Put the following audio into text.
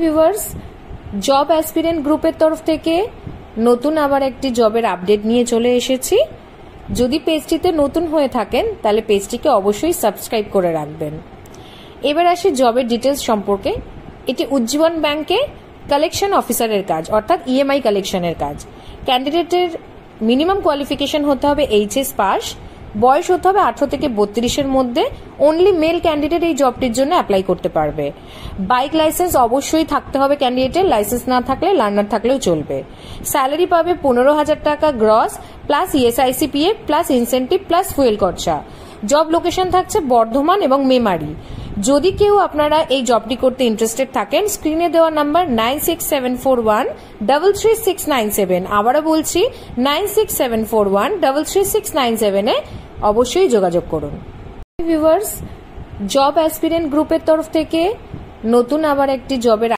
Viewers, job aspirant গ্রুপের তরফ থেকে নতুন আবার একটি জবের আপডেট নিয়ে চলে এসেছি। যদি পেজটিতে নতুন হয়ে থাকেন তাহলে পেজটিকে অবশ্যই সাবস্ক্রাইব করে রাখবেন। এবার আসি জবের ডিটেলস সম্পর্কে। এটি উজ্জীবন ব্যাংকে কালেকশন অফিসারের কাজ, অর্থাৎ ইএমআই কালেকশনের কাজ। ক্যান্ডিডেটের মিনিমাম কোয়ালিফিকেশন হতে হবে এইচএস পাস, বয়স হতে হবে 18 থেকে 32-এর মধ্যে। অনলি মেল ক্যান্ডিডেট এই জবটির জন্য অ্যাপ্লাই করতে পারবে। বাইক লাইসেন্স অবশ্যই থাকতে হবে ক্যান্ডিডেটের, লাইসেন্স না থাকলে লার্নার থাকলেও চলবে। স্যালারি পাবে 15,000 টাকা gross plus ESIC PF plus incentive plus fuel খরচা। জব লোকেশন থাকছে বর্ধমান এবং মেমারি। যদি কেউ আপনারা এই জবটি করতে ইন্টারেস্টেড থাকেন, স্ক্রিনে দেওয়া নাম্বার 9674133697, আবারও বলছি 9674133697-এ অবশ্যই যোগাযোগ করুন। ভিউয়ার্স, জব অ্যাসপিরেন্ট গ্রুপের তরফ থেকে নতুন আবার একটি জবের